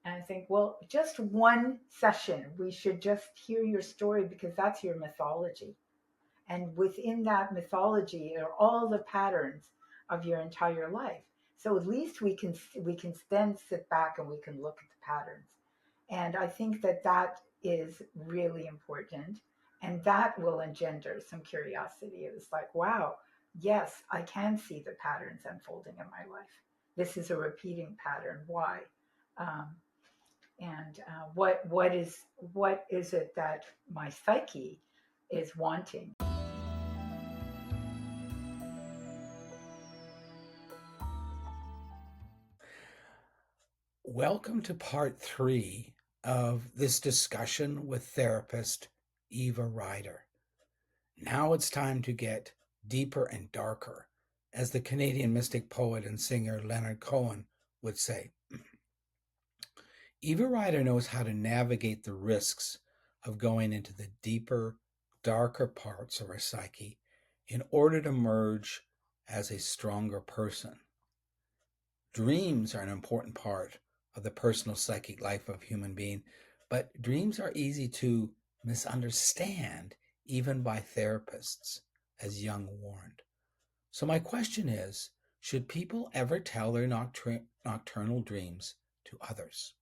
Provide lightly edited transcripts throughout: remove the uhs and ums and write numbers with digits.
And I think, well, just one session, we should just hear your story because that's your mythology. And within that mythology are all the patterns of your entire life. So at least we can then sit back and we can look at the patterns. And I think that that is really important. And that will engender some curiosity. It was like, wow, yes, I can see the patterns unfolding in my life. This is a repeating pattern. Why? Um, and what is it that my psyche is wanting? Welcome to part 3 of this discussion with therapist Eva Rider. Now it's time to get deeper and darker, as the Canadian mystic poet and singer Leonard Cohen would say. Eva Rider knows how to navigate the risks of going into the deeper, darker parts of our psyche in order to emerge as a stronger person. Dreams are an important part of the personal psychic life of a human being, but dreams are easy to misunderstand even by therapists, as Jung warned. So my question is, should people ever tell their nocturnal dreams to others?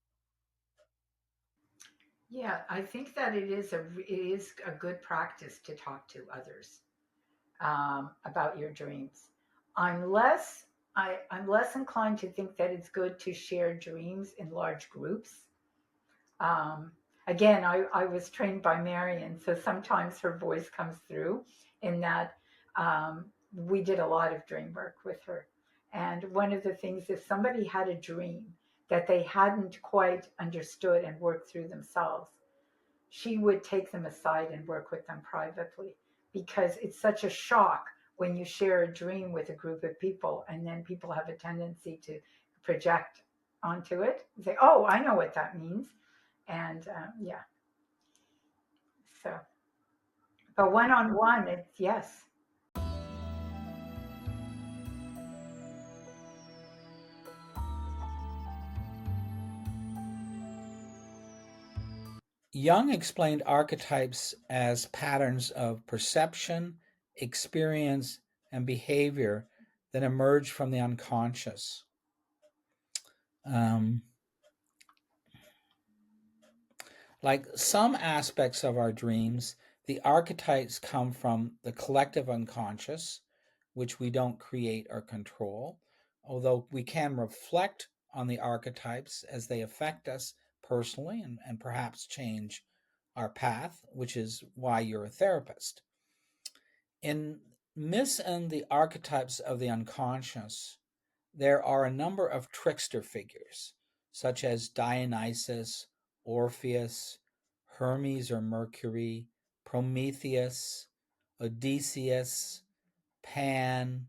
Yeah, I think that it is a good practice to talk to others about your dreams. I'm less I'm less inclined to think that it's good to share dreams in large groups. Um, Again, I was trained by Marion, so sometimes her voice comes through in that we did a lot of dream work with her. And one of the things, if somebody had a dream that they hadn't quite understood and worked through themselves, she would take them aside and work with them privately because it's such a shock when you share a dream with a group of people and then people have a tendency to project onto it and say, oh, I know what that means. And yeah, so, but one on one, it's yes. Jung explained archetypes as patterns of perception, experience, and behavior that emerge from the unconscious. Um, like some aspects of our dreams, the archetypes come from the collective unconscious, which we don't create or control, although we can reflect on the archetypes as they affect us personally and perhaps change our path, which is why you're a therapist. In Myths and the Archetypes of the Unconscious, there are a number of trickster figures, such as Dionysus, Orpheus, Hermes or Mercury, Prometheus, Odysseus, Pan,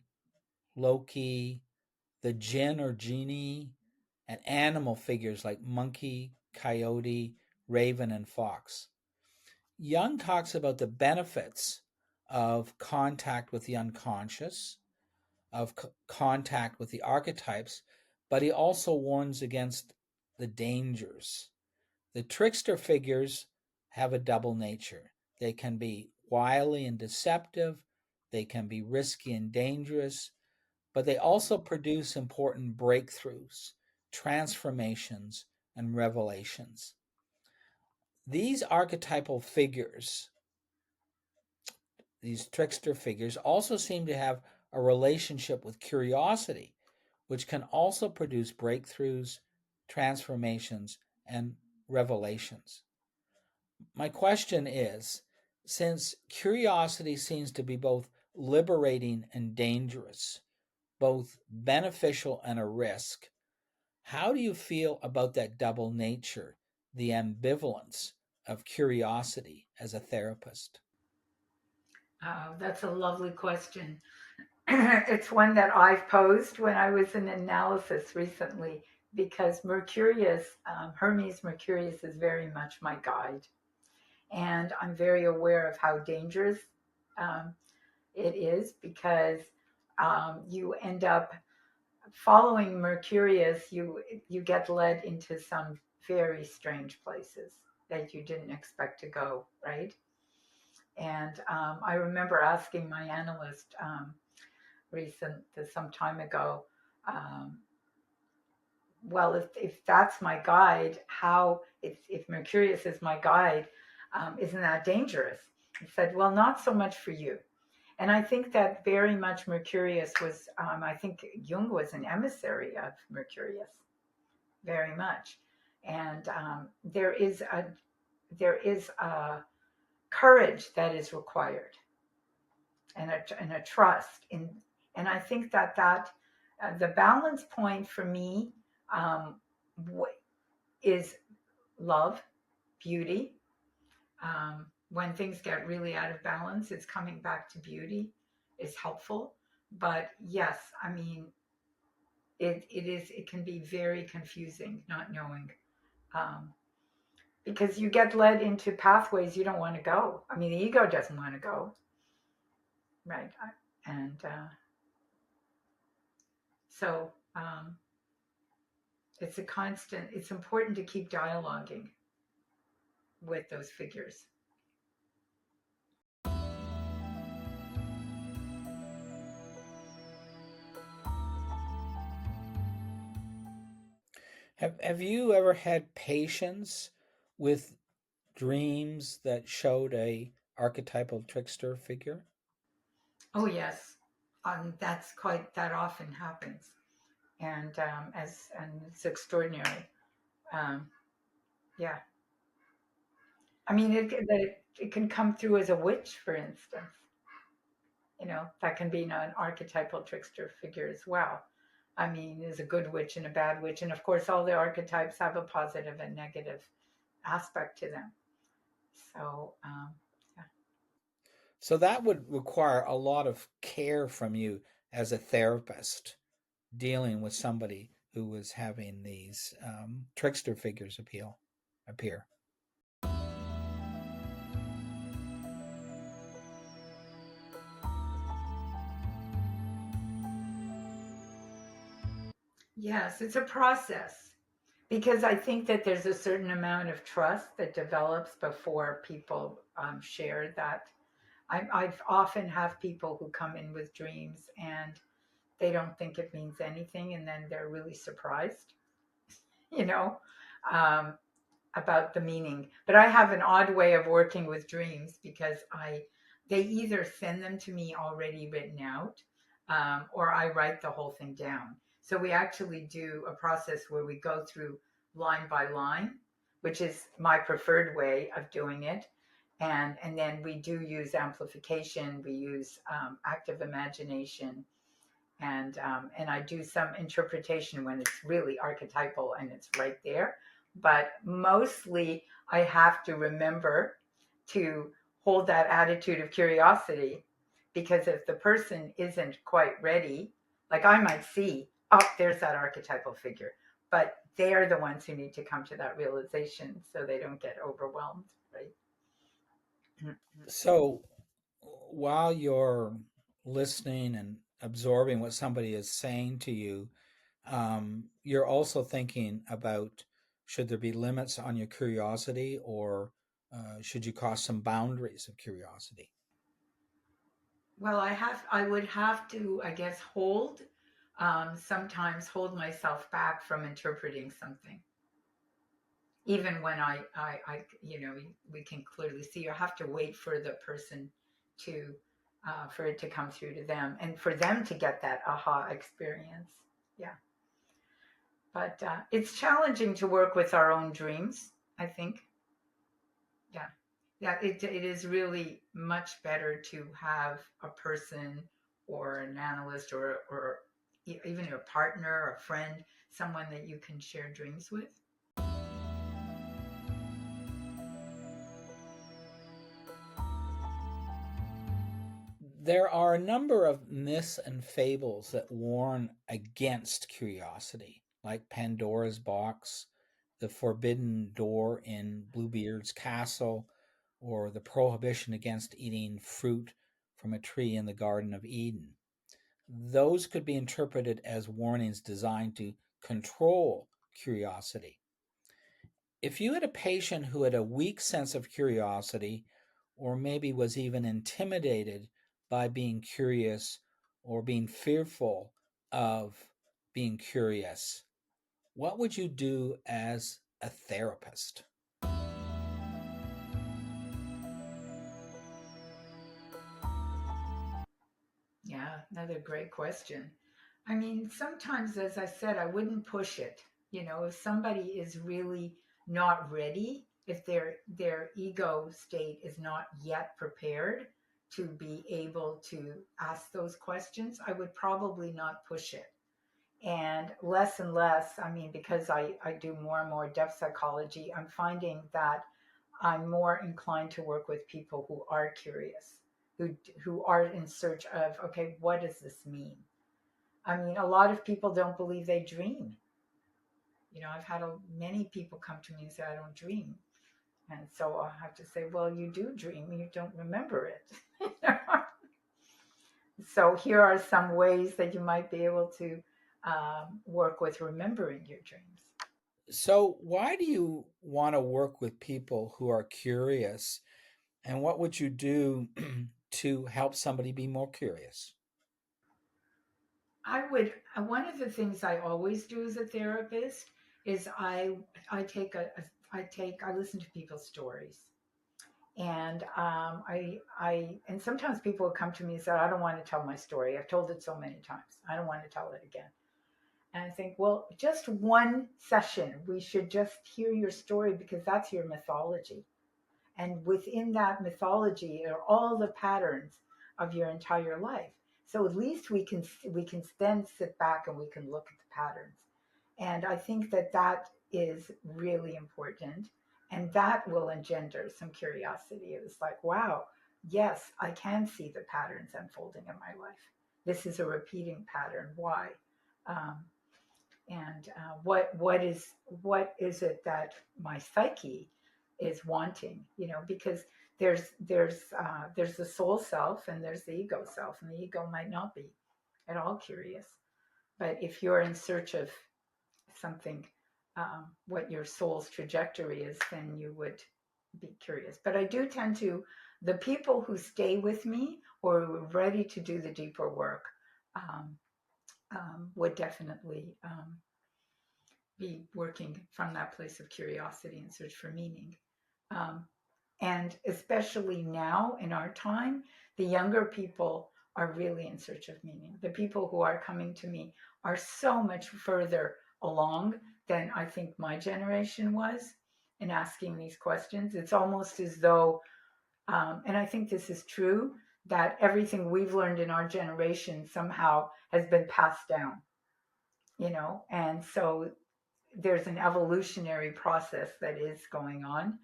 Loki, the jinn or genie, and animal figures like monkey, coyote, raven, and fox. Jung talks about the benefits of contact with the unconscious, of contact with the archetypes, but he also warns against the dangers. The trickster figures have a double nature. They can be wily and deceptive, they can be risky and dangerous, but they also produce important breakthroughs, transformations, and revelations. These archetypal figures, these trickster figures, also seem to have a relationship with curiosity, which can also produce breakthroughs, transformations, and revelations. My question is, since curiosity seems to be both liberating and dangerous, both beneficial and a risk, how do you feel about that double nature, the ambivalence of curiosity as a therapist? That's a lovely question. It's one that I've posed when I was in analysis recently because Hermes Mercurius is very much my guide. And I'm very aware of how dangerous um, it is because you end up following Mercurius, you get led into some very strange places that you didn't expect to go, right? And I remember asking my analyst some time ago, um, well, if that's my guide, how, if Mercurius is my guide, isn't that dangerous? He said, well, not so much for you. And I think that very much Mercurius was, I think Jung was an emissary of Mercurius, very much. And there is a courage that is required, and a trust in. And I think that the balance point for me, um, is love, beauty. When things get really out of balance, it's coming back to beauty is helpful. But yes, I mean, it can be very confusing not knowing, um, because you get led into pathways you don't want to go. I mean, the ego doesn't want to go, right? And so it's a constant. It's important to keep dialoguing with those figures. Have you ever had patients with dreams that showed a archetypal trickster figure? Oh yes, that often happens, and it's extraordinary. Um, yeah, I mean it can come through as a witch, for instance. That can be an archetypal trickster figure as well. I mean, there's a good witch and a bad witch, and of course, all the archetypes have a positive and negative aspect to them. So yeah. So that would require a lot of care from you as a therapist dealing with somebody who was having these trickster figures appear. Yes, it's a process, because I think that there's a certain amount of trust that develops before people share that. I've often have people who come in with dreams and they don't think it means anything, and then they're really surprised, you know, um, about the meaning. But I have an odd way of working with dreams, because they either send them to me already written out, or I write the whole thing down. So we actually do a process where we go through line by line, which is my preferred way of doing it. And then we do use amplification. We use active imagination, and I do some interpretation when it's really archetypal and it's right there. But mostly, I have to remember to hold that attitude of curiosity, because if the person isn't quite ready, like I might see, oh, there's that archetypal figure, but they're the ones who need to come to that realization so they don't get overwhelmed, right? So while you're listening and absorbing what somebody is saying to you, you're also thinking about, should there be limits on your curiosity, or should you cross some boundaries of curiosity? Well, I would have to, I guess, sometimes hold myself back from interpreting something, even when we can clearly see. I have to wait for the person to, for it to come through to them, and for them to get that aha experience. Yeah, but it's challenging to work with our own dreams, I think. Yeah, yeah, it is really much better to have a person or an analyst, or even a partner or a friend, someone that you can share dreams with. There are a number of myths and fables that warn against curiosity, like Pandora's box, the forbidden door in Bluebeard's castle, or the prohibition against eating fruit from a tree in the Garden of Eden. Those could be interpreted as warnings designed to control curiosity. If you had a patient who had a weak sense of curiosity, or maybe was even intimidated by being curious or being fearful of being curious, what would you do as a therapist? Yeah, another great question. I mean, sometimes, as I said, I wouldn't push it. If somebody is really not ready, if their ego state is not yet prepared to be able to ask those questions, I would probably not push it. And less, I mean, because I do more and more depth psychology, I'm finding that I'm more inclined to work with people who are curious, who are in search of, okay, what does this mean? I mean, a lot of people don't believe they dream. I've had many people come to me and say, I don't dream. And so I'll have to say, well, you do dream, you don't remember it. So here are some ways that you might be able to work with remembering your dreams. So, why do you want to work with people who are curious? And what would you do to help somebody be more curious? I would. One of the things I always do as a therapist is I take I listen to people's stories, and and sometimes people will come to me and say, I don't want to tell my story. I've told it so many times. I don't want to tell it again. And I think, well, just one session, we should just hear your story because that's your mythology. And within that mythology are all the patterns of your entire life. So at least we can then sit back and we can look at the patterns. And I think that that is really important, and that will engender some curiosity. It's like, wow, yes, I can see the patterns unfolding in my life. This is a repeating pattern. Why? Um, and what is it that my psyche is wanting? Because there's the soul self and there's the ego self, and the ego might not be at all curious. But if you're in search of something, what your soul's trajectory is, then you would be curious. But I do tend to, the people who stay with me or who are ready to do the deeper work, um, would definitely be working from that place of curiosity and search for meaning. Um, and especially now in our time, the younger people are really in search of meaning. The people who are coming to me are so much further along than I think my generation was in asking these questions. It's almost as though, and I think this is true, that everything we've learned in our generation somehow has been passed down, and so there's an evolutionary process that is going on,